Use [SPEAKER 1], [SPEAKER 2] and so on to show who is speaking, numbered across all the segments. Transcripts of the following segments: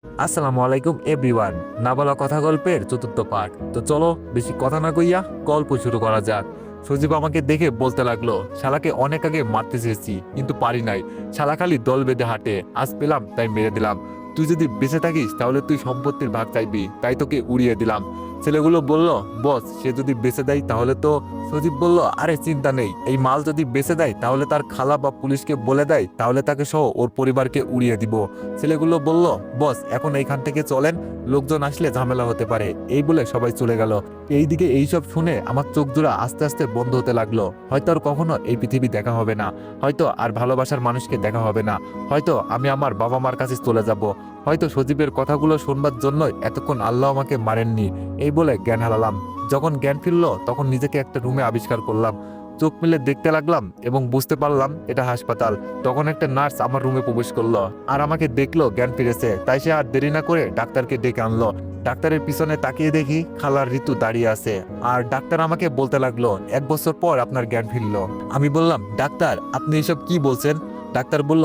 [SPEAKER 1] আসসালামু আলাইকুম এভরিওয়ান। না বলা কথা গল্পের চতুর্থ পার্ট। তো চলো বেশি কথা না কইয়া গল্প শুরু করা যাক। সজীব আমাকে দেখে বলতে লাগলো, শালাকে অনেক আগে মারতে চেয়েছি কিন্তু পারি নাই। শালা খালি দল বেঁধে হাঁটে, আজ পেলাম তাই মেরে দিলাম। তুই যদি বেঁচে থাকিস তাহলে তুই সম্পত্তির ভাগ চাইবি, তাই তোকে উড়িয়ে দিলাম। ছেলেগুলো বলল, বস সে যদি বেঁচে দেয় তাহলে তো। সজীব বলল, আরে চিন্তা নেই, এই মাল যদি বেঁচে দেয় তাহলে তার খালা বা পুলিশকে বলে দেয়, তাহলে তাকে সহ ওর পরিবারকে উড়িয়ে দিব। ছেলেগুলো বলল, বস এখন এইখান থেকে চলেন, লোকজন আসলে ঝামেলা হতে পারে। এই বলে সবাই চলে গেল। এইদিকে এইসব শুনে আমার চোখ জোড়া আস্তে আস্তে বন্ধ হতে লাগলো। হয়তো আর কখনো এই পৃথিবী দেখা হবে না, হয়তো আর ভালোবাসার মানুষকে দেখা হবে না, হয়তো আমি আমার বাবা মার কাছে চলে যাব, হয়তো সজীবের কথাগুলো শুনবার জন্য এতক্ষণ আল্লাহ আমাকে মারেননি। এই বলে জ্ঞান হারালাম। যখন জ্ঞান ফিরলো তখন নিজেকে একটা রুমে আবিষ্কার করলাম। চোখ মেলে দেখতে লাগলাম এবং বুঝতে পারলাম এটা হাসপাতাল। তখন একটা নার্স আমার রুমে প্রবেশ করলো আর আমাকে দেখলো জ্ঞান ফিরেছে, তাই সে আর দেরি না করে ডাক্তারকে ডেকে আনলো। ডাক্তারের পিছনে তাকিয়ে দেখি খালার ঋতু দাঁড়িয়ে আছে আর ডাক্তার আমাকে বলতে লাগলো, 1 বছর পর আপনার জ্ঞান ফিরলো। আমি বললাম, ডাক্তার আপনি এসব কি বলছেন? ডাক্তার বলল,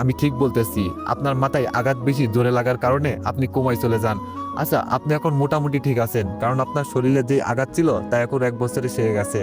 [SPEAKER 1] আমি ঠিক বলতেছি, আপনার মাথায় আঘাত বেশি জোরে লাগার কারণে আপনি কোমায় চলে যান। আচ্ছা আপনি এখন মোটামুটি ঠিক আছেন, কারণ আপনার শরীরে যে আঘাত ছিল তা এখন 1 বছরে সেরে গেছে।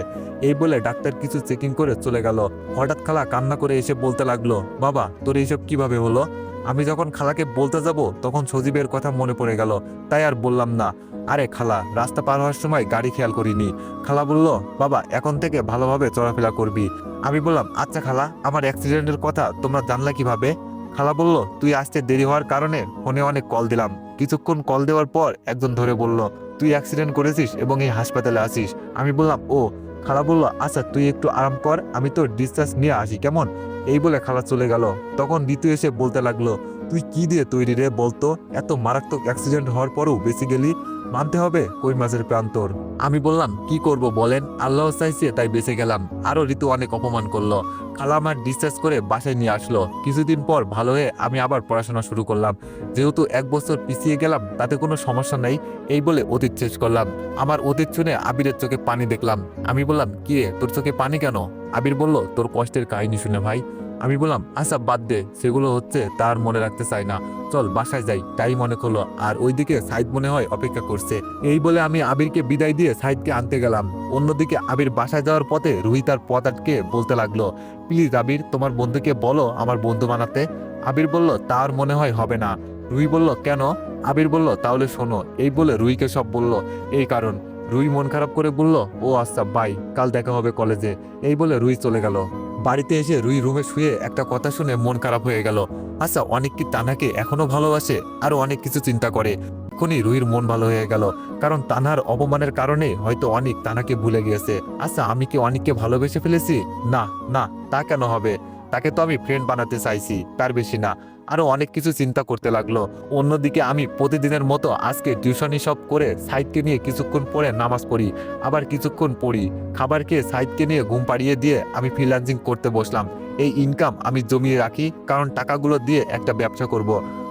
[SPEAKER 1] এই বলে ডাক্তার কিছু চেকিং করে চলে গেল। হঠাৎ খালা কান্না করে এসে বলতে লাগলো, বাবা তোর এইসব কিভাবে হলো? আমি যখন খালাকে বলতে যাব তখন সজীবের কথা মনে পড়ে গেল, তাই আর বললাম না। আরে খালা, রাস্তা পার হওয়ার সময় গাড়ি খেয়াল করিনি। খালা বলল, বাবা এখন থেকে ভালোভাবে চলাফেরা করবি। আমি বললাম, আচ্ছা খালা, আমার অ্যাক্সিডেন্টের কথা তোমরা জানলা কিভাবে? খালা বলল, তুই আসতে দেরি হওয়ার কারণে ফোনে অনেক কল দিলাম। কিছুক্ষণ কল দেওয়ার পর একজন ধরে বলল, তুই অ্যাক্সিডেন্ট করেছিস এবং এই হাসপাতালে আছিস। আমি বললাম, ও। খালা বলল, আচ্ছা তুই একটু আরাম কর, আমি তো ডিসচার্জ নিয়ে আসি কেমন? এই বলে খালা চলে গেল। তখন ঋতু এসে বলতে লাগলো, তুই কি দিয়ে তৈরি রে বলতো? এত মারাত্মক অ্যাক্সিডেন্ট হওয়ার পরও বেঁচে গেলি, মানতে হবে কই মাছের প্রান্তর। আমি বললাম, কি করব বলেন, আল্লাহ চাইছে তাই বেঁচে গেলাম। আরো ঋতু অনেক অপমান করলো। খালা আমার ডিসচার্জ করে বাসায় নিয়ে আসলো। কিছুদিন পর ভালো হয়ে আমি আবার পড়াশোনা শুরু করলাম। যেহেতু 1 বছর পিছিয়ে গেলাম তাতে কোনো সমস্যা নাই, এই বলে অতীত শেষ করলাম। আমার অতীত শুনে আবিরের চোখে পানি দেখলাম। আমি বললাম, কি রে তোর চোখে পানি কেন? আবির বলল, তোর কষ্টের কাহিনী শুনে ভাই। আমি বললাম, আচ্ছা বাদ দে, সেগুলো হচ্ছে তার মনে রাখতে চাই না, চল বাসায় যাই। তাই মনে করলো। আর ওইদিকে সাইদ মনে হয় অপেক্ষা করছে। এই বলে আমি আবিরকে বিদায় দিয়ে সাইদকে আনতে গেলাম। অন্যদিকে আবির বাসায় যাওয়ার পথে রুহি তার পথ আটকে বলতে লাগলো, প্লিজ আবির তোমার বন্ধুকে বলো আমার বন্ধু বানাতে। আবির বলল, তার মনে হয় হবে না। রুহি বলল, কেন? আবির বলল, তাহলে শোনো। এই বলে রুহিকে সব বলল। এই কারণ। রুহি মন খারাপ করে বলল, ও আচ্ছা বাই, কাল দেখা হবে কলেজে। এই বলে রুহি চলে গেল। বাড়িতে এসে রুহি রুমে শুয়ে একটা কথা শুনে মন খারাপ হয়ে গেল। আচ্ছা অনেক কি তানহাকে এখনো ভালোবাসে? আরো অনেক কিছু চিন্তা করে। এখনই রুহির মন ভালো হয়ে গেল, কারণ তানহার অপমানের কারণে হয়তো অনেক তানহাকে ভুলে গিয়েছে। আচ্ছা আমি কি অনেককে ভালোবেসে ফেলেছি? না না, তা কেন হবে? তাকে তো আমি ফ্রেন্ড বানাতে চাইছি, তার বেশি না। আরো অনেক কিছু চিন্তা করতে লাগলো। অন্যদিকে আমি প্রতিদিনের মতো আজকে টিউশনি সব করে সাইদকে নিয়ে কিছুক্ষণ পরে নামাজ পড়ি, আবার কিছুক্ষণ পড়ি। খাবার খেয়ে সাইদকে নিয়ে ঘুম পাড়িয়ে দিয়ে আমি ফ্রিল্যান্সিং করতে বসলাম। এই ইনকাম আমি জমিয়ে রাখি, কারণ টাকাগুলো দিয়ে একটা ব্যবসা করব।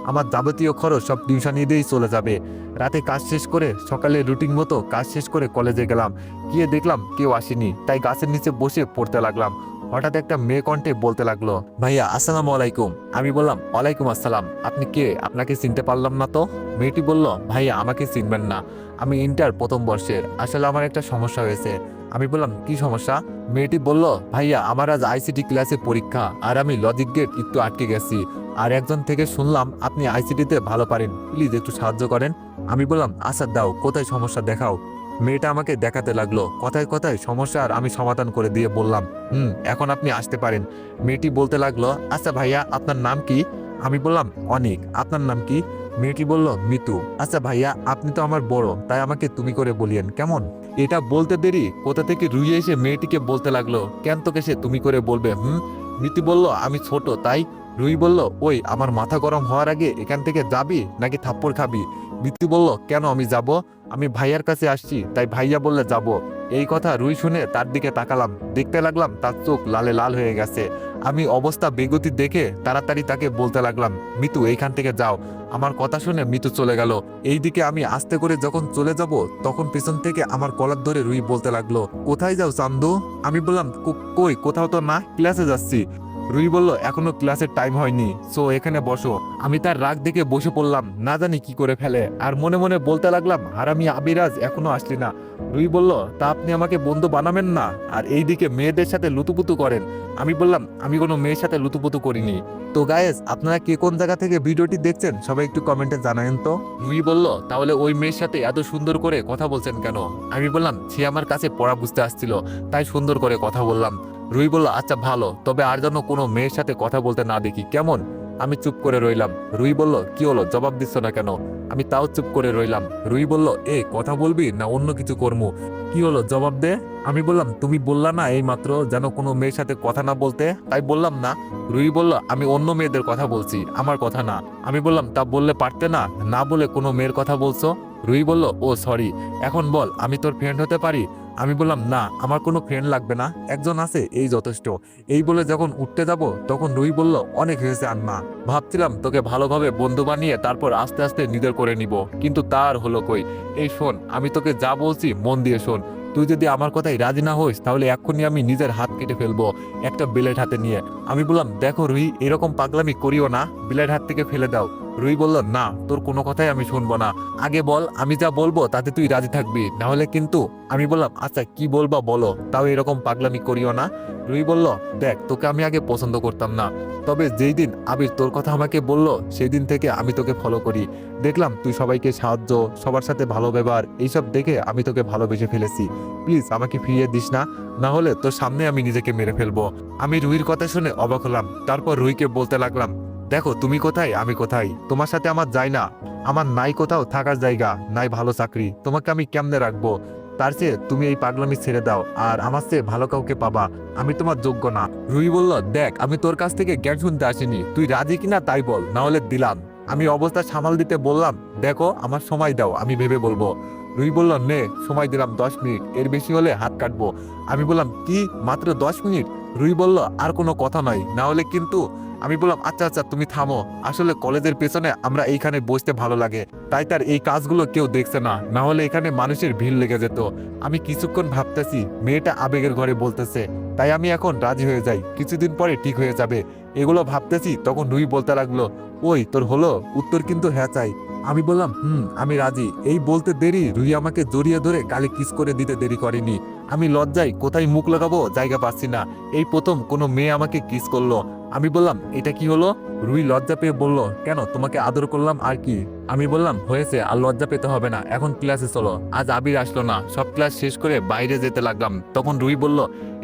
[SPEAKER 1] আমার যাবতীয় খরচ সব টিউশনি দিয়েই চলে যাবে। রাতে কাজ শেষ করে সকালে রুটিন মতো কাজ শেষ করে কলেজে গেলাম। গিয়ে দেখলাম কেউ আসেনি, তাই গাছের নিচে বসে পড়তে লাগলাম। হঠাৎ একটা মেয়ে কণ্ঠে বলতে লাগলো, ভাইয়া আসসালামু আলাইকুম। আমি বললাম, ওয়ালাইকুম আসসালাম। আপনি কে? আপনাকে চিনতে পারলাম না তো। মেয়েটি বলল, ভাইয়া আমাকে চিনবেন না, আমি ইন্টার প্রথম বর্ষের। আসলে আমার একটা সমস্যা হয়েছে। আমি বললাম, কি সমস্যা? মেয়েটি বলল, ভাইয়া আমার আজ আইসিটি ক্লাসে পরীক্ষা আর আমি লজিক গেট একটু আটকে গেছি। আর একজন থেকে শুনলাম আপনি আইসিটিতে ভালো পারেন, প্লিজ একটু সাহায্য করেন। আমি বললাম, আচ্ছা দাও, কোথায় সমস্যা দেখাও। মেয়েটা আমাকে দেখাতে লাগলো। কথায় কথায় সমস্যার আমি সমাধান করে দিয়ে বললাম, এখন আপনি আসতে পারেন। মেয়েটি বলতে লাগলো, আচ্ছা ভাইয়া আপনার নাম কি? আমি বললাম, অনিক। আপনার নাম কি? মেয়েটি বলল, মিতু। আচ্ছা ভাইয়া আপনি তো আমার বড়, তাই আমাকে তুমি করে বলিয়েন কেমন? এটা বলতে দেরি কোথা থেকে রুই এসে মেয়েটিকে বলতে লাগলো, কেন তোকে সে তুমি করে বলবে? মিতু বলল, আমি ছোট তাই। রুই বলল, ওই আমার মাথা গরম হওয়ার আগে এখান থেকে যাবি নাকি থাপ্পড় খাবি? মিতু বলল, কেন আমি যাব? আমি ভাইয়ার কাছে আসছি, তাই ভাইয়া বললে যাব। এই কথা রুই শুনে তার দিকে তাকালাম, দেখতে লাগলাম তার চোখ লালে লাল হয়ে গেছে। আমি অবস্থা বেগতি দেখে তাড়াতাড়ি তাকে বলতে লাগলাম, মিতু এইখান থেকে যাও। আমার কথা শুনে মিতু চলে গেল। এইদিকে আমি আস্তে করে যখন চলে যাব তখন পেছন থেকে আমার কলার ধরে রুই বলতে লাগলো, কোথায় যাও চান্দু? আমি বললাম, কই কোথাও তো না, ক্লাসে যাচ্ছি। রুই বলল এখনো ক্লাসের টাইম হয়নি, সো এখানে বসো। আমি তার রাগ দেখে বসে পড়লাম, না জানি কি করে ফেলে, আর মনে মনে বলতে লাগলাম হারামি আবিরাজ এখনো আসলি না। রুই বলল তা আপনি আমাকে বন্ধু বানাবেন না, আর এইদিকে মেয়েদের সাথে লুতুপুতু করেন। আমি বললাম আমি কোনো মেয়ের সাথে লুতুপুতু করিনি। তো গায়েস, আপনারা কে কোন জায়গা থেকে ভিডিওটি দেখছেন সবাই একটু কমেন্টে জানাবেন তো। রুই বলল তাহলে ওই মেয়ের সাথে এত সুন্দর করে কথা বলছেন কেন? আমি বললাম সে আমার কাছে পড়া বুঝতে আসছিল, তাই সুন্দর করে কথা বললাম। রুই বলল আচ্ছা ভালো, তবে আর যেন কোনো মেয়ের সাথে কথা বলতে না দেখি, কেমন? আমি চুপ করে রইলাম। রুই বলল কি হলো, জবাব দিচ্ছ না কেন? আমি তাও চুপ করে রইলাম। রুই বলল কথা বলবি না অন্য কিছু করবো? কি হলো জবাব দে। আমি বললাম তুমি বললা না এই মাত্র যেন কোনো মেয়ের সাথে কথা না বলতে, তাই বললাম না। রুই বলল আমি অন্য মেয়েদের কথা বলছি, আমার কথা না। আমি বললাম তা বললে পারতে না, না বলে কোনো মেয়ের কথা বলছো? রুই বলল ও সরি, এখন বল আমি তোর ফ্রেন্ড হতে পারি? আমি বললাম না, আমার কোনো ফ্রেন্ড লাগবে না, একজন আছে এই যথেষ্ট। এই বলে যখন উঠতে যাব তখন রুই বলল অনেক হয়েছে আন্না, ভাবছিলাম তোকে ভালোভাবে বন্ধু বানিয়ে তারপর আস্তে আস্তে নিজের করে নিব, কিন্তু তার হলো কই। এই শোন, আমি তোকে যা বলছি মন দিয়ে শোন। তুই যদি আমার কথাই রাজি না হইস তাহলে এক্ষুনি আমি নিজের হাত কেটে ফেলবো একটা ব্লেড হাতে নিয়ে। আমি বললাম দেখো রুই, এরকম পাগলামি করিও না, ব্লেড হাত থেকে ফেলে দাও। রুই বলল না, তোর কোনো কথাই আমি শুনবো না, আগে বল আমি যা বলবো তাতে তুই রাজি থাকবি, না হলে কিন্তু। আমি বললাম আচ্ছা কি বলবা বলো, তাও এরকম পাগলামি করিও না। রুই বলল দেখ, তোকে আমি আগে পছন্দ করতাম না, তবে যেই দিন আবির তোর কথা আমাকে বললো সেই দিন থেকে আমি তোকে ফলো করি। দেখলাম তুই সবাইকে সাহায্য, সবার সাথে ভালো ব্যবহার, এইসব দেখে আমি তোকে ভালোবেসে ফেলেছি। প্লিজ আমাকে ফিরিয়ে দিস না, না হলে তোর সামনে আমি নিজেকে মেরে ফেলবো। আমি রুইর কথা শুনে অবাক হলাম। তারপর রুইকে বলতে লাগলাম দেখো তুমি কোথায় আমি কোথায়, তোমার সাথে আমার যায় না, আমার নাই কোথাও থাকার জায়গা, নাই ভালো চাকরি, তোমাকে আমি কেমনে রাখবো? তার চেয়ে তুমি এই পাগলামি ছেড়ে দাও, আর আমার চেয়ে ভালো কাউকে পাবা, আমি তোমার যোগ্য না। রুই বলল দেখ, আমি তোর কাছ থেকে জ্ঞান শুনতে আসিনি, তুই রাজি কিনা তাই বল, না হলে দিলাম। আমি অবস্থা সামাল দিতে বললাম দেখো আমার সময় দাও, আমি ভেবে বলবো। রুই বলল নে, সময় দিলাম 10 মিনিট, এর বেশি হলে হাত কাটবো। আমি বললাম কি মাত্র 10 মিনিট? রুই বলল আর কোনো কথা নয়, না হলে কিন্তু। আমি বললাম আচ্ছা আচ্ছা তুমি থামো, আসলে কলেজের পেছনে আমরা এইখানে বসতে ভালো লাগে, তাই তার এই কাজগুলো কেউ দেখছে না, না হলে এখানে মানুষের ভিড় লেগে যেত। আমি কিছুক্ষণ ভাবতেছি, মেয়েটা আবেগের ঘরে বলতেছে, তাই আমি এখন রাজি হয়ে যাই, কিছুদিন পরে ঠিক হয়ে যাবে। এগুলো ভাবতেছি তখন রুই বলতে লাগলো ওই তোর হলো? উত্তর কিন্তু হ্যাঁ চাই। আমি বললাম আমি রাজি। এই বলতে দেরি রুই আমাকে জড়িয়ে ধরে গালে কিস করে দিতে দেরি করেনি। আমি লজ্জায় কোথায় মুখ লাগাবো জায়গা পাচ্ছি না, এই প্রথম কোনো মেয়ে আমাকে কিস করলো। আমি বললাম এটা কি হলো? রুই লজ্জা পেয়ে বলল কেন, তোমাকে আদর করলাম আর কি। আমি বললাম হয়েছে, আর লজ্জা পেতে হবে না, এখন ক্লাসে চলো। আজ আবির আসলো না, সব ক্লাস শেষ করে বাইরে যেতে লাগলাম, তখন রুই বলল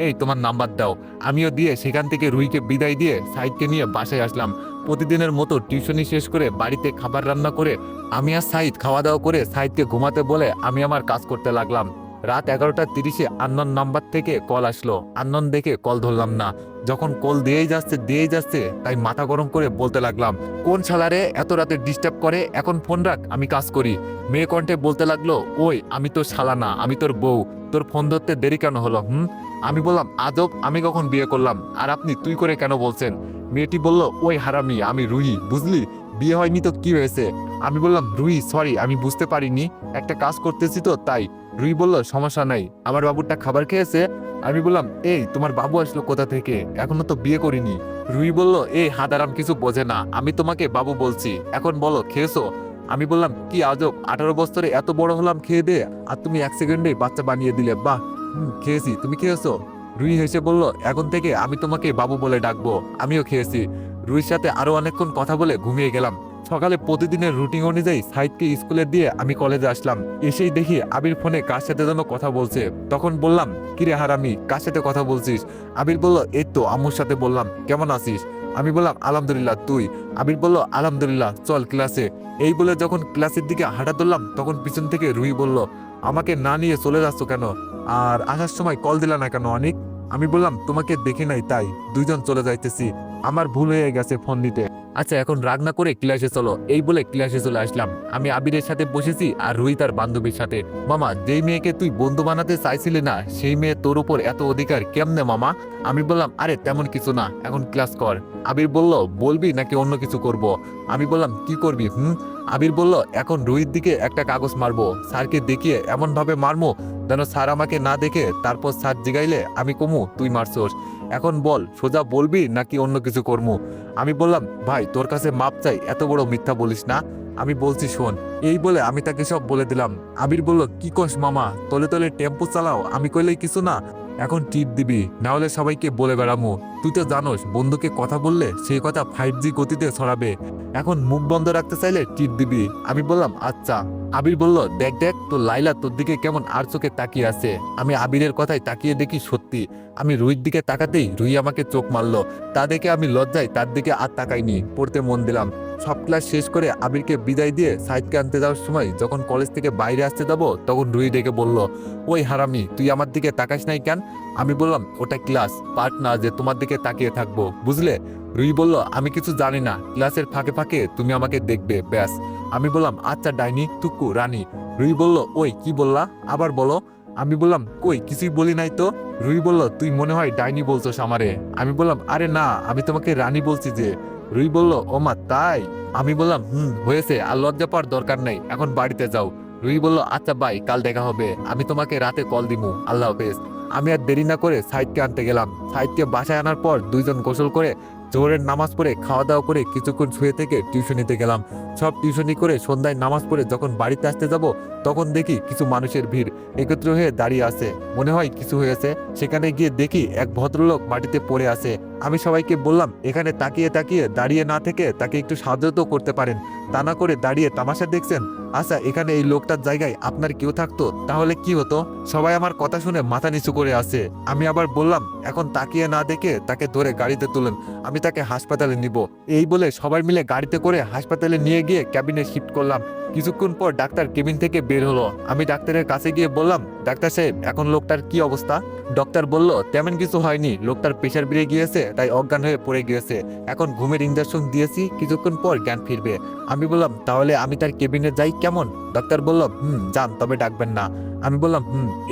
[SPEAKER 1] এই তোমার নাম্বার দাও। আমিও দিয়ে সেখান থেকে রুইকে বিদায় দিয়ে সাইদকে নিয়ে বাসায় আসলাম। প্রতিদিনের মতো টিউশনি শেষ করে বাড়িতে খাবার রান্না করে আমি আর সাইদ খাওয়া দাওয়া করে সাইদকে ঘুমাতে বলে আমি আমার কাজ করতে লাগলাম। রাত 11:30 আননোন নাম্বার থেকে কল আসলো। আননোন দেখে কল ধরলাম না, যখন কল দিয়েই যাচ্ছে তাই মাথা গরম করে বলতে লাগলাম কোন শালারে এত রাতে ডিস্টার্ব করে, এখন ফোন রাখ আমি কাজ করি। মেয়ে কণ্ঠে বলতে লাগলো ওই আমি তোর শালা না, আমি তোর বউ, তোর ফোন ধরতে দেরি কেন হলো? আমি বললাম আজব, আমি কখন বিয়ে করলাম, আর আপনি তুই করে কেন বলছেন? মেয়েটি বলল ওই হারামি, আমি রুহি, বুঝলি, বিয়ে হয়নি তো কি হয়েছে? আমি বললাম রুহি সরি, আমি বুঝতে পারিনি, একটা কাজ করতেছি তো তাই। রুই বলল সমস্যা নাই, আমার বাবুটা খাবার খেয়েছে? আমি বললাম এই তোমার বাবু আসলো কোথা থেকে, এখনো তো বিয়ে করিনি। রুই বলল এই হাদারাম কিছু বোঝে না, আমি তোমাকে বাবু বলছি, এখন বলো খেয়েছো? আমি বললাম কি আজব, 18 বছরে এত বড় হলাম খেয়ে দে, আর তুমি 1 সেকেন্ডে বাচ্চা বানিয়ে দিলে, বাহ। খেয়েছি, তুমি খেয়েছো? রুই হেসে বলল এখন থেকে আমি তোমাকে বাবু বলে ডাকবো। আমিও খেয়েছি। রুইর সাথে আরো অনেকক্ষণ কথা বলে ঘুমিয়ে গেলাম। সকালে প্রতিদিনের রুটিন অনুযায়ী সাইদকে স্কুলে দিয়ে আমি কলেজে আসলাম। এসেই দেখি আবির ফোনে কার সাথে যেন কথা বলছে। তখন বললাম কিরে হারামি, কার সাথে কথা বলছিস? আবির বলল এই তো আম্মুর সাথে বললাম, কেমন আছিস? আমি বললাম আলহামদুলিল্লাহ, তুই? আবির বলল আলহামদুলিল্লাহ, চল ক্লাসে। এই বলে যখন ক্লাসের দিকে হাঁটা ধরলাম তখন পিছন থেকে রুই বলল আমাকে না নিয়ে চলে যাচ্ছ কেন, আর আসার সময় কল দিলা না কেন অনেক? আমি বললাম তোমাকে দেখে নাই তাই, দুইজন চলে যাইতেছি, আমার ভুল হয়ে গেছে ফোন দিতে। আচ্ছা এখন রাগ না করে ক্লাসে চলো। এই বলে ক্লাসে চলে আসলাম। আমি আবিরের সাথে বসেছি আর রুই তার বান্ধবীর সাথে। মামা, যেই মেয়েকে তুই বন্ধু বানাতে চাইছিলি না সেই মেয়ে তোর উপর এত অধিকার কেমনে মামা? আমি বললাম আরে তেমন কিছু না, এখন ক্লাস কর। আবির বলল বলবি নাকি অন্য কিছু করব? আমি বললাম কি করবি? আবির বলল এখন রুইর দিকে একটা কাগজ মারবো, স্যারকে দেখিয়ে এমন ভাবে মারমো যেন স্যার আমাকে না দেখে, তারপর স্যার জিগাইলে আমি কমু তুই মারছোস। এখন বল সোজা বলবি নাকি অন্য কিছু করবো? আমি বললাম ভাই তোর কাছে মাপ চাই, এত বড় মিথ্যা বলিস না, আমি বলছি শোন। এই বলে আমি তাকে সব বলে দিলাম। আবির বলল কি কস মামা, তলে তলে টেম্পো চালাও, আমি কইলেই কিছু না, এখন টিপ দিবি, না হলে সবাইকে বলে বেড়ামু। তুই তো জানোস বন্ধুকে কথা বললে সেই কথা 5G গতিতে ছড়াবে, এখন মুখ বন্ধ রাখতে চাইলে টিপ দিবি। আমি বললাম আচ্ছা। আবির বলল দেখ দেখ তোর লাইলা তোর দিকে কেমন আর চোখে তাকিয়ে আছে। আমি আবিরের কথায় তাকিয়ে দেখি সত্যি। আমি রুহির দিকে তাকাতেই রুহি আমাকে চোখ মারলো। তা দেখে আমি লজ্জায় তার দিকে আর তাকাইনি, পড়তে মন দিলাম। সব ক্লাস শেষ করে আবিরকে বিদায় দিয়ে সাইদকে আনতে যাওয়ার সময় যখন কলেজ থেকে বাইরে আসতে যাবো তখন রুহি ডেকে বলল, ওই হারামি তুই আমার দিকে তাকাস নাই কেন? আমি বললাম ওটা ক্লাস, পার্ট না যে তোমার দিকে তাকিয়ে থাকবো, বুঝলে? রুহি বলল আমি কিছু জানি না, ক্লাসের ফাঁকে ফাঁকে তুমি আমাকে দেখবে ব্যাস। আমি বললাম আচ্ছা ডাইনি টুকু রানী। রুহি বলল ওই কি বললা, আবার বলো। আমি বললাম কই কিছুই বলি নাই তো। রুহি বলল তুই মনে হয় ডাইনি বলছস আমারে। আমি বললাম আরে না, আমি তোমাকে রানী বলছি যে। রুহি বলল ও মা তাই? আমি বললাম হয়েছে, আর লজ্জা পাওয়ার দরকার নেই, এখন বাড়িতে যাও। রুহি বলল আচ্ছা বাই, কাল দেখা হবে, আমি তোমাকে রাতে কল দিমু, আল্লাহ হাফেজ। আমি আর দেরি না করে সাইদকে আনতে গেলাম। সাইদকে বাসায় আনার পর দুইজন গোসল করে জোহরের নামাজ পড়ে খাওয়া দাওয়া করে কিছুক্ষণ শুয়ে থেকে টিউশনিতে গেলাম। সব টিউশনি করে সন্ধ্যায় নামাজ পড়ে যখন বাড়িতে আসতে যাব তখন দেখি কিছু মানুষের ভিড় একত্র হয়ে দাঁড়িয়ে আছে, মনে হয় কিছু হয়েছে। সেখানে গিয়ে দেখি এক ভদ্রলোক মাটিতে পড়ে আছে। আমি সবাইকে বললাম এখানে তাকিয়ে তাকিয়ে দাঁড়িয়ে না থেকে তাকে একটু সাহায্য তো করতে পারেন, তা না করে দাঁড়িয়ে তামাশা দেখছেন। আচ্ছা এখানে এই লোকটার জায়গায় আপনার কেউ থাকতো তাহলে কি হতো? সবাই আমার কথা শুনে মাথা নিচু করে আছে। আমি আবার বললাম এখন তাকিয়ে না দেখে তাকে ধরে গাড়িতে তুলেন, আমি তাকে হাসপাতালে নিব। এই বলে সবাই মিলে গাড়িতে করে হাসপাতালে নিয়ে গিয়ে ক্যাবিনে শিফট করলাম। কিছুক্ষণ পর ডাক্তার কেবিন থেকে বের হলো। আমি ডাক্তারের কাছে গিয়ে বললাম ডাক্তার সাহেব এখন লোকটার কি অবস্থা? ডক্টর বলল তেমন কিছু হয়নি, লোকটার প্রেশার বেড়ে গিয়েছে তাই অজ্ঞান হয়ে পড়ে গিয়েছে, এখন ঘুমের ইঞ্জেকশন দিয়েছি, কিছুক্ষণ পর জ্ঞান ফিরবে। আমি বললাম তাহলে আমি তার কেবিনে যাই কেমন? ডাক্তার বলল যান, তবে ডাকবেন না। আমি বললাম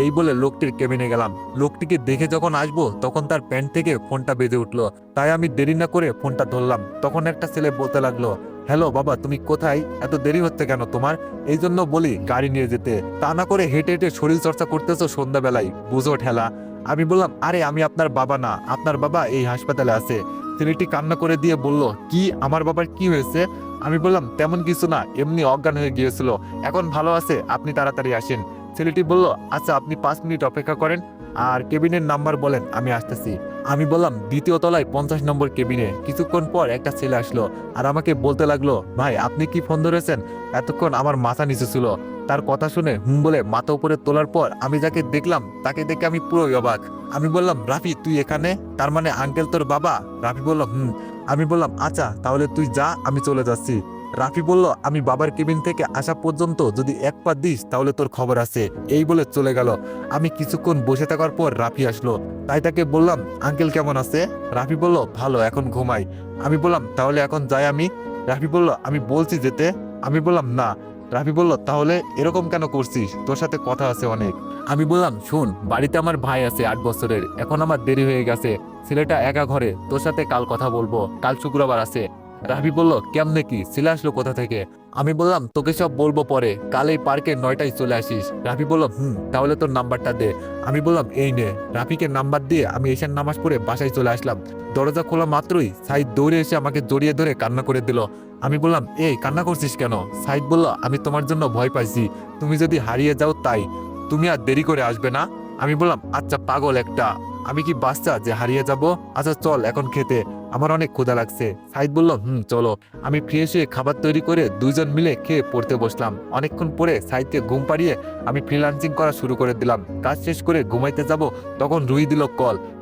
[SPEAKER 1] এই বলে লোকটির কেবিনে গেলাম। লোকটিকে দেখে যখন আসবো তখন তার প্যান্ট থেকে ফোনটা বেজে উঠলো, তাই আমি দেরি না করে ফোনটা ধরলাম। তখন একটা ছেলে বলতে লাগলো হ্যালো বাবা তুমি কোথায়, এত দেরি হচ্ছে কেন তোমার? এই জন্য বলি গাড়ি নিয়ে যেতে, তা না করে হেঁটে হেঁটে শরীর চর্চা করতেছো সন্ধ্যাবেলায়, বুঝো ঠেলা। আমি বললাম আরে আমি আপনার বাবা না, আপনার বাবা এই হাসপাতালে আছে। ছেলেটি কান্না করে দিয়ে বলল কি আমার বাবার কি হয়েছে? আমি বললাম তেমন কিছু না, এমনি অজ্ঞান হয়ে গিয়েছিল, এখন ভালো আছে, আপনি তাড়াতাড়ি আসেন। ছেলেটি বলল আচ্ছা আপনি 5 মিনিট অপেক্ষা করেন আর কেবিনের নাম্বার বলেন, আমি আসতেছি। আমি বললাম 2য় তলায় 50 নম্বর কেবিনে। কিছুক্ষণ পর একটা ছেলে আসলো আর আমাকে বলতে লাগলো ভাই আপনি কি ফোন ধরেছেন? এতক্ষণ আমার মাথা নিচু ছিল। তার কথা শুনে বলে মাথা উপরে তোলার পর আমি যাকে দেখলাম তাকে দেখে আমি পুরো অবাক। আমি বললাম রাফি তুই এখানে, তার মানে আঙ্কেল তোর বাবা? রাফি বলল আমি বললাম আচ্ছা তাহলে তুই যা, আমি চলে যাচ্ছি। রাফি বলল আমি বাবার কেবিন থেকে আসা পর্যন্ত যদি 1 পা দিস তাহলে তোর খবর আছে, এই বলে চলে গেল। আমি কিছুক্ষণ বসে থাকার পর রাফি আসলো, তাই তাকে বললাম আঙ্কেল কেমন আছে? রাফি বলল ভালো, এখন ঘুমাই। আমি বললাম তাহলে এখন যাই আমি? রাফি বলল আমি বলছি যেতে। আমি বললাম না। রাফি বলল তাহলে এরকম কেন করছিস, তোর সাথে কথা আছে অনেক। আমি বললাম শুন বাড়িতে আমার ভাই আছে 8 বছরের, এখন আমার দেরি হয়ে গেছে, ছেলেটা একা ঘরে, তোর সাথে কাল কথা বলবো, কাল শুক্রবার আছে। রাফি বলল কেমনে কি, ছেলে আসলো কোথা থেকে? আমি বললাম তোকে সব বলবো পরে, কাল এই পার্কে 9টায় চলে আসিস। রাফি বলল তাহলে তোর নাম্বারটা দে। আমি বললাম এই নে। রাফিকে নাম্বার দিয়ে আমি এশার নামাজ পড়ে বাসায় চলে আসলাম। দরজা খোলা মাত্রই সাইদ দৌড়ে এসে আমাকে জড়িয়ে ধরে কান্না করে দিল। আমি বললাম এই কান্না করছিস কেন? সাইদ বলল আমি তোমার জন্য ভয় পাইছি, তুমি যদি হারিয়ে যাও তাই, তুমি আর দেরি করে আসবে না। আমি বললাম আচ্ছা পাগল একটা, আমি কি বাচ্চা যে হারিয়ে যাব? আচ্ছা চল এখন খেতে, আমার অনেক ক্ষুধা লাগছে। সাইদ বলল চলো। আমি ফ্রেশ হয়ে খাবার তৈরি করে দুইজন মিলে খেয়ে পড়তে বসলাম। অনেকক্ষণ পরে সাইদকে ঘুম পাড়িয়ে আমি ফ্রিল্যান্সিং করা শুরু করে দিলাম। কাজ শেষ করে ঘুমাইতে যাব তখন রুহি দিল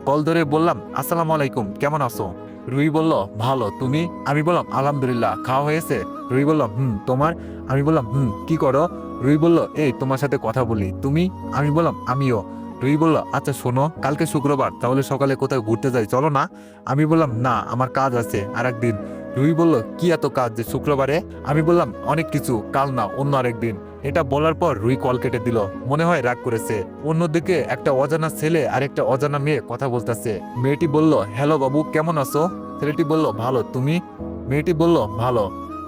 [SPEAKER 1] কল ধরে বললাম আসসালামু আলাইকুম, কেমন আছো? রুহি বলল ভালো, তুমি? আমি বললাম আলহামদুলিল্লাহ, খাওয়া হয়েছে? রুহি বলল তোমার? আমি বললাম কি করো? রুহি বলল এই তোমার সাথে কথা বলি, তুমি? আমি বললাম আমিও। রুহি বলল আচ্ছা শোনো, কালকে শুক্রবার, তাহলে সকালে কোথাও ঘুরতে যাই, চলো না? আমি বললাম না আমার কাজ আছে আর একদিন। রুহি বলল কি এত কাজ যে শুক্রবারে? আমি বললাম অনেক কিছু, কাল না অন্য আরেকদিন। এটা বলার পর রুহি কল কেটে দিল, মনে হয় রাগ করেছে। অন্যদিকে একটা অজানা ছেলে আর একটা অজানা মেয়ে কথা বলতেছে। মেয়েটি বলল হ্যালো বাবু কেমন আছো? ছেলেটি বলল ভালো, তুমি? মেয়েটি বলল ভালো।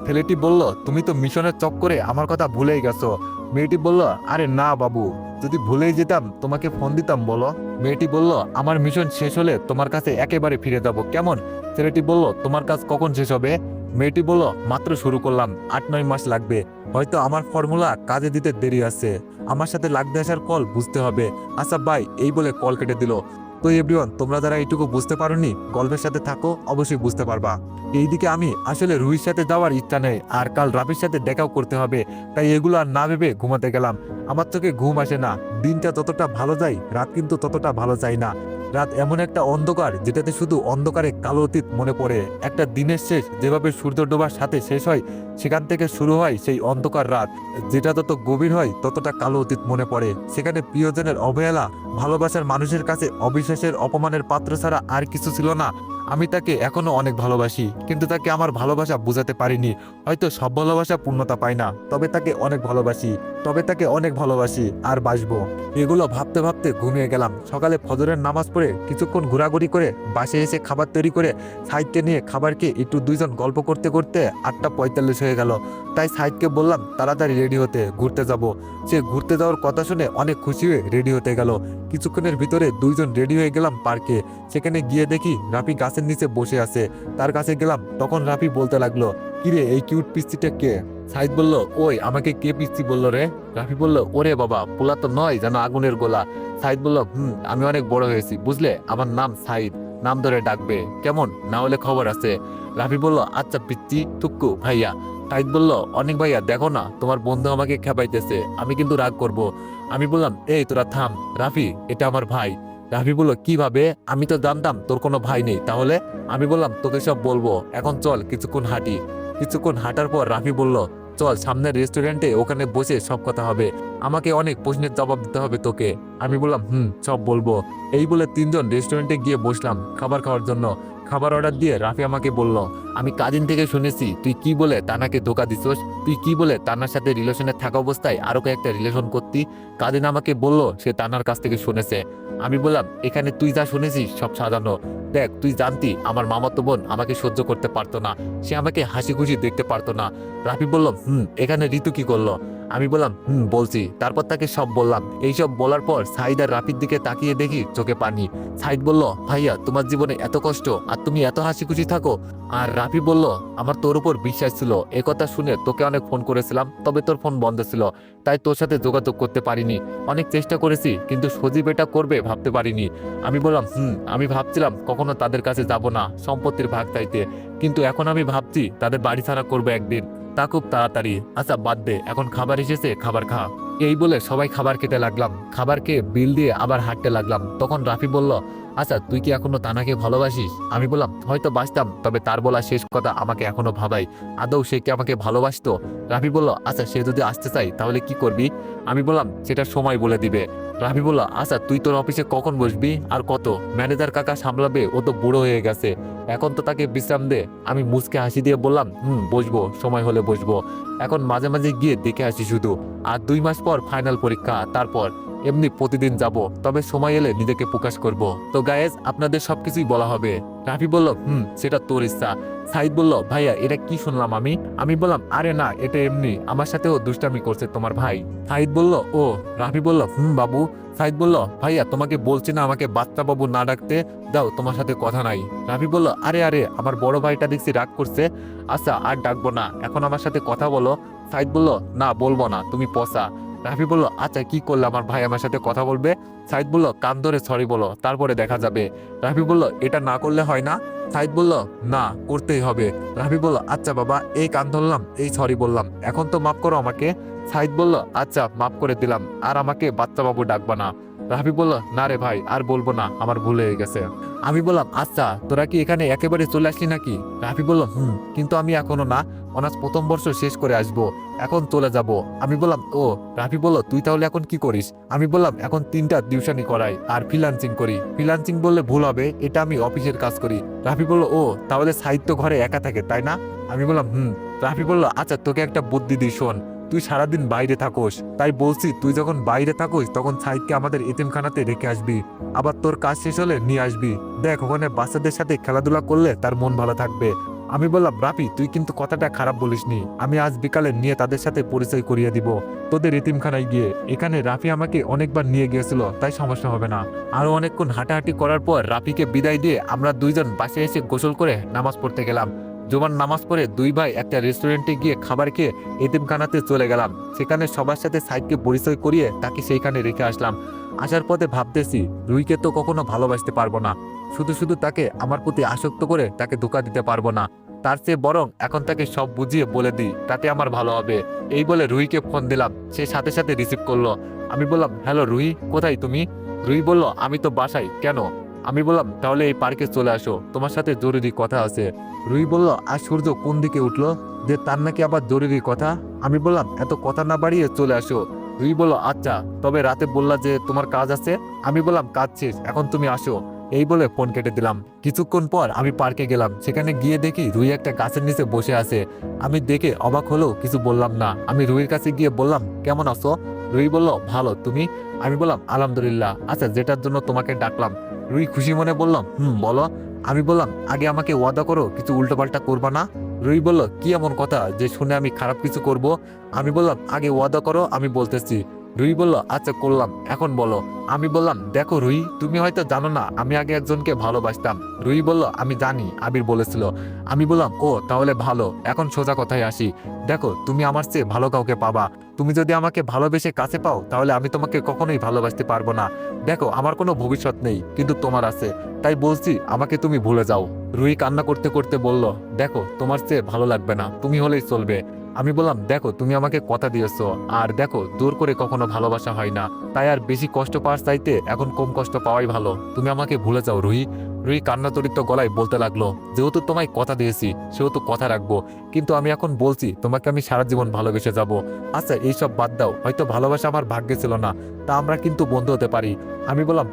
[SPEAKER 1] ছেলেটি বলল তুমি তো মিশনের চক্করে আমার কথা ভুলেই গেছো। মেয়েটি বলল আরে না বাবু, যদি ভুলেই যেতাম তোমাকে ফোন দিতাম বলো। মেয়েটি বলল, আমার মিশন শেষ হলে তোমার কাছে একেবারে ফিরে যাব। কেমন? ছেলেটি বলল, তোমার কাজ কখন শেষ হবে? মেয়েটি বলল, মাত্র শুরু করলাম, 8-9 মাস লাগবে। হয়তো আমার ফর্মুলা কাজে দিতে দেরি আছে। আমার সাথে লাগতে আসার কল বুঝতে হবে। আচ্ছা বাই, এই বলে কল কেটে দিল। তো এভরিওয়ান, তোমরা যারা এইটুকু বুঝতে পারোনি, গল্পের সাথে থাকো, অবশ্যই বুঝতে পারবা। এইদিকে আমি আসলে রুহির সাথে যাওয়ার ইচ্ছা নেই, আর কাল রাফির সাথে দেখাও করতে হবে, তাই এগুলো আর না ভেবে ঘুমাতে গেলাম। আমার চোখে ঘুম আসে না। দিনটা যতটা ভালো যায়, রাত কিন্তু ততটা ভালো যায় না। রাত এমন একটা অন্ধকার, যেটাতে শুধু অন্ধকারে কালো অতীত মনে পড়ে। একটা দিনের শেষ যেভাবে সূর্য ডোবার সাথে শেষ হয়, সেখান থেকে শুরু হয় সেই অন্ধকার রাত, যেটা তত গভীর হয় ততটা কালো অতীত মনে পড়ে। সেখানে প্রিয়জনের অবহেলা, ভালোবাসার মানুষের কাছে অবিশ্বাসের অপমানের পাত্র ছাড়া আর কিছু ছিল না। আমি তাকে এখনো অনেক ভালোবাসি, কিন্তু তাকে আমার ভালোবাসা বোঝাতে পারিনি। হয়তো সব ভালোবাসা পূর্ণতা পায় না, তবে তাকে অনেক ভালোবাসি আর বাসবো। এগুলো ভাবতে ভাবতে ঘুমিয়ে গেলাম। সকালে ফজরের নামাজ পড়ে কিছুক্ষণ ঘোরাঘুরি করে বাসায় এসে খাবার তৈরি করে সাইদকে নিয়ে খাবার খেয়ে একটু দুইজন গল্প করতে করতে 8:45 হয়ে গেল। তাই সাইদকে বললাম তাড়াতাড়ি রেডি হতে, ঘুরতে যাব। সে ঘুরতে যাওয়ার কথা শুনে অনেক খুশি হয়ে রেডি হতে গেল। কিছুক্ষণের ভিতরে দুইজন রেডি হয়ে গেলাম পার্কে। সেখানে গিয়ে দেখি রাফি গাছের নিচে বসে আছে। তার কাছে গেলাম, তখন রাফি বলতে লাগলো, কিরে এই কিউট পিস্তিটা কে? সাইদ বলল, ওই আমাকে কে পিস্তি বললো রে? রাফি বলল, ওরে বাবা, পোলা তো নয় যেন আগুনের গোলা। সাইদ বলল, আমি অনেক বড় হয়েছি বুঝলে, আমার নাম সাইদ, নাম ধরে ডাকবে কেমন? না হলে খবর আছে। রাফি বলল, আচ্ছা পিচ্চি টুক্কু ভাইয়া। সাইদ বলল, অনেক ভাইয়া, দেখো না তোমার বন্ধু আমাকে খেপাইতেছে, আমি কিন্তু রাগ করব। আমি বললাম, এই তোরা থাম রাফি, এটা আমার ভাই। রাফি বলল, কিভাবে? আমি তো জানতাম তোর কোনো ভাই নেই। তাহলে? আমি বললাম, তোকে সব বলবো, এখন চল কিছুক্ষণ হাঁটি। কিছুক্ষণ হাঁটার পর রাফি বলল, চল সামনের রেস্টুরেন্টে, ওখানে বসে সব কথা হবে, আমাকে অনেক প্রশ্নের জবাব দিতে হবে তোকে। আমি বললাম, সব বলবো। এই বলে তিনজন রেস্টুরেন্টে গিয়ে বসলাম খাবার খাওয়ার জন্য। খাবার অর্ডার দিয়ে রাফি আমাকে বলল, আমি কাজিন থেকে শুনেছি তুই কি বলে তানাকে ধোকা দিছস, তুই কি বলে তানার সাথে রিলেশনে থাকা অবস্থায় আরো একটা রিলেশন করতি। কাজিন আমাকে বলল সে তানার কাছ থেকে শুনেছে। আমি বললাম, এখানে তুই যা শুনেছিস সব সাজানো। দেখ, তুই জানতি আমার মামাতো বোন আমাকে সহ্য করতে পারতো না, সে আমাকে হাসি খুশি দেখতে পারতো না। রাফি বলল, এখানে ঋতু কি করলো? আমি বললাম, বলছি। তারপর তাকে সব বললাম। এইসব বলার পর সাইদ আর রাফির দিকে তাকিয়ে দেখি চোখে পানি। সাইদ বলল, ভাইয়া তোমার জীবনে এত কষ্ট আর তুমি এত হাসি খুশি থাকো। আর রাফি বলল, আমার তোর উপর বিশ্বাস ছিল, কথা শুনে তোকে অনেক ফোন করেছিলাম, তবে তোর ফোন বন্ধ ছিল, তাই তোর সাথে যোগাযোগ করতে পারিনি। অনেক চেষ্টা করেছি, কিন্তু সজীব এটা করবে ভাবতে পারিনি। আমি বললাম, আমি ভাবছিলাম কখনো তাদের কাছে যাব না সম্পত্তির ভাগ চাইতে, কিন্তু এখন আমি ভাবছি তাদের বাড়ি ছাড়া করবো একদিন, তা খুব তাড়াতাড়ি। আচ্ছা বাদ দে, এখন খাবার এসেছে, খাবার খা। এই বলে সবাই খাবার খেতে লাগলাম। খাবার খেয়ে বিল দিয়ে আবার হাঁটতে লাগলাম। তখন রাফি বলল, আচ্ছা তুই কি এখনো তানাকে ভালোবাসিস? আমি বললাম, হয়তো বাসতাম, তবে তার বলা শেষ কথা আমাকে এখনো ভাবাই, আদৌ সে কি আমাকে ভালোবাসতো? রাফি বলল, আচ্ছা সে যদি আসতে চাই তাহলে কি করবি? আমি বললাম, সেটা সময় বলে দিবে। রাফি বলল, আচ্ছা তুই তোর অফিসে কখন বসবি আর কত? ম্যানেজার কাকা সামলাবে, ও তো বুড়ো হয়ে গেছে, এখন তো তাকে বিশ্রাম দে। আমি মুচকে হাসি দিয়ে বললাম, বসবো, সময় হলে বসবো, এখন মাঝে মাঝে গিয়ে দেখে আসি শুধু। আর 2 মাস পর ফাইনাল পরীক্ষা, তারপর এমনি প্রতিদিন যাব, তবে সময় এলে নিজেকে প্রকাশ করব। তো গায়েস, আপনাদের সবকিছুই বলা হবে। রাফি বলল, সেটা তোর ইচ্ছা। সাইদ বলল, ভাইয়া এটা কি শুনলাম আমি? আমি বললাম, আরে না, এটা এমনি, আমার সাথেও দুষ্টামি করছে তোমার ভাই। সাইদ বলল, ও। রাফি বলল, বাবু। সাইদ বলল, ভাইয়া তোমাকে বলছি না আমাকে বাচ্চা বাবু না ডাকতে, দাও তোমার সাথে কথা নাই। রাফি বলল, আরে আরে, আমার বড় ভাইটা দেখছি রাগ করছে, আচ্ছা আর ডাকবো না, এখন আমার সাথে কথা বলো। সাইদ বলল, না বলবো না, তুমি পচা। রাফি বলল, আচ্ছা কি করলে আমার ভাই আমার সাথে কথা বলবে? সাইদ বলল, কান ধরে সরি বলো, তারপরে দেখা যাবে। রাফি বলল, এটা না করলে হয় না? সাইদ বলল, না, করতেই হবে। রাফি বলল, আচ্ছা বাবা, এই কান ধরলাম, এই সরি বললাম, এখন তো মাফ করো আমাকে। সাইদ বলল, আচ্ছা মাফ করে দিলাম, আর আমাকে বাচ্চা বাবু ডাকবা না। রাফি বলল, না রে ভাই, আর বলবো না, আমার ভুল হয়ে গেছে। আমি বললাম, আচ্ছা তোরা কি এখানে একেবারে চলে আসলি নাকি? রাফি বলল, কিন্তু আমি এখনো না, অনার্স প্রথম বর্ষ শেষ করে আসবো, এখন চলে যাব। আমি বললাম, ও। রাফি বলল, তুই তাহলে এখন কি করিস? আমি বললাম, এখন 3টা টিউশনি করাই আর ফ্রিল্যান্সিং করি। ফ্রিল্যান্সিং বললে ভুল হবে, এটা আমি অফিসের কাজ করি। রাফি বলল, ও তাহলে সাহিত্য ঘরে একা থাকে তাই না? আমি বললাম, রাফি বলল, আচ্ছা তোকে একটা বুদ্ধি দিই, শোন, তুই সারাদিন বাইরে থাকোস, তাই বলছি তুই যখন বাইরে থাকোস তখন সাহিদকে আমাদের এতিমখানাতে রেখে আসবি, আবার তোর কাজ শেষ হলে নিয়ে আসবি। দেখ, ওখানে বাচ্চাদের সাথে খেলাধুলা করলে তার মন ভালো থাকবে। আমি বললাম রাফি তুই কিন্তু কথাটা খারাপ বলিসনি, আমি আজ বিকালে নিয়ে তাদের সাথে পরিচয় করিয়ে দিব তোদের এতিমখানায় গিয়ে। এখানে রাফি আমাকে অনেকবার নিয়ে গিয়েছিল, তাই সমস্যা হবে না। আরো অনেকক্ষণ হাঁটাহাঁটি করার পর রাফিকে বিদায় দিয়ে আমরা দুইজন বাসায় এসে গোসল করে নামাজ পড়তে গেলাম। জুমার নামাজ পড়ে দুই ভাই একটা রেস্টুরেন্টে গিয়ে খাবার খেয়ে এতিমখানাতে চলে গেলাম। সেখানে সবার সাথে সাইদকে পরিচয় করিয়ে তাকে সেইখানে রেখে আসলাম। আসার পথে ভাবতেছি রুইকে তো কখনো ভালোবাসতে পারবো না, শুধু শুধু তাকে আমার প্রতি আসক্ত করে তাকে ধোঁকা দিতে পারবো না। তার চেয়ে বরং এখন তাকে সব বুঝিয়ে বলে দিই, তাতে আমার ভালো হবে। এই বলে রুহিকে ফোন দিলাম, সে সাথে সাথে রিসিভ করলো। আমি বললাম হ্যালো রুহি, কোথায় তুমি? রুহি বলল আমি তো বাসায়। কেন? আমি বললাম তাহলে এই পার্কে চলে আসো, তোমার সাথে জরুরি কথা আছে। রুহি বলল আর সূর্য কোন দিকে উঠলো যে তার নাকি আবার জরুরি কথা? আমি বললাম এত কথা না বাড়িয়ে চলে আসো। রুহি বলল আচ্ছা, তবে রাতে বললা যে তোমার কাজ আছে। আমি বললাম কাজ শেষ, এখন তুমি আসো। এই বলে ফোন কেটে দিলাম। কিছুক্ষণ পর আমি পার্কে গেলাম, সেখানে গিয়ে দেখি রুহি একটা গাছের নিচে বসে আছে। আমি দেখে অবাক হলেও কিছু বললাম না। আমি রুহির কাছে গিয়ে বললাম কেমন আছো? রুহি বলল ভালো, তুমি? আমি বললাম আলহামদুলিল্লাহ। আচ্ছা যেটার জন্য তোমাকে ডাকলাম। রুহি খুশি মনে বললাম বলো। আমি বললাম আগে আমাকে ওয়াদা করো কিছু উল্টোপাল্টা করবা না। রুহি বলল কি এমন কথা যে শুনে আমি খারাপ কিছু করব? আমি বললাম আগে ওয়াদা করো, আমি বলতেছি। রুহি বলল আচ্ছা করলাম, এখন বলো। আমি বললাম দেখো রুহি, তুমি হয়তো জানো না আমি আগে একজনকে ভালোবাসতাম। রুহি বলল আমি জানি, আবির বলেছিল। আমি বললাম ও তাহলে ভালো, এখন সোজা কথায় আসি। দেখো তুমি আমার চেয়ে ভালো কাউকে পাবা। তুমি যদি আমাকে ভালোবেসে কাছে পাও তাহলে আমি তোমাকে কখনোই ভালোবাসতে পারবো না। দেখো আমার কোনো ভবিষ্যৎ নেই, কিন্তু তোমার আছে, তাই বলছি আমাকে তুমি ভুলে যাও। রুহি কান্না করতে করতে বলল দেখো তোমার চেয়ে ভালো লাগবে না, তুমি হলেই চলবে। আমি বললাম দেখো তুমি আমাকে কথা দিয়েছো, আর দেখো জোর করে কখনো ভালোবাসা হয় না, তাই আর বেশি কষ্ট পাওয়ার চাইতে এখন কম কষ্ট পাওয়াই ভালো, তুমি আমাকে ভুলে যাও রুহি। রুহি কান্নাতরিত গলায় বলতে লাগলো যেহেতু তোমায় কথা দিয়েছি সেহেতু কথা রাখবো, কিন্তু আমি এখন বলছি তোমাকে আমি সারা জীবন ভালোবেসে যাব। আচ্ছা এইসব বাদ দাও, হয়তো ভালোবাসা আমার ভাগ্যে ছিল না, তা আমরা কিন্তু বন্ধু হতে পারি। আমি বললাম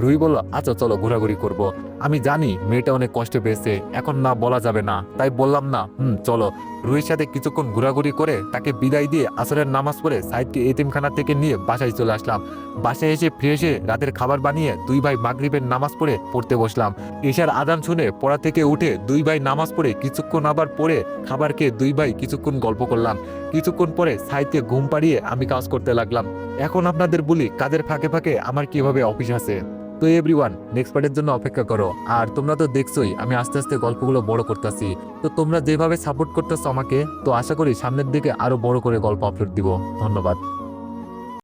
[SPEAKER 1] রুহি বলল আচ্ছা চলো ঘোরাঘুরি করব। আমি জানি মেয়েটা অনেক কষ্ট পেয়েছে, এখন না বলা যাবে না, তাই বললাম না চলো। রুহির সাথে কিছুক্ষণ ঘোরাঘুরি করে তাকে বিদায় দিয়ে আসরের নামাজ পড়ে সাইদকে এতিমখানা থেকে নিয়ে বাসায় চলে আসলাম। বাসায় এসে ফিরে এসে রাতের খাবার বানিয়ে দুই ভাই মাগরিবের নামাজ পড়ে পড়তে বসলাম। ঈশার আজান শুনে পড়া থেকে উঠে দুই ভাই নামাজ পড়ে কিছুক্ষণ আবার পড়ে খাবার খেয়ে দুই ভাই কিছুক্ষণ গল্প করলাম। কিছুক্ষণ পরে সাইদকে ঘুম পাড়িয়ে আমি কাজ করতে লাগলাম। এখন আপনাদের বলি কাজের ফাঁকে ফাঁকে আমার কিভাবে অফিস আছে। তো এভরিওয়ান নেক্সট পার্টের জন্য অপেক্ষা করো। আর তোমরা তো দেখছোই আমি আস্তে আস্তে গল্পগুলো বড় করতেছি, তো তোমরা যেভাবে সাপোর্ট করতেছো আমাকে, তো আশা করি সামনের দিকে আরো বড় করে গল্প আপলোড দিব। ধন্যবাদ।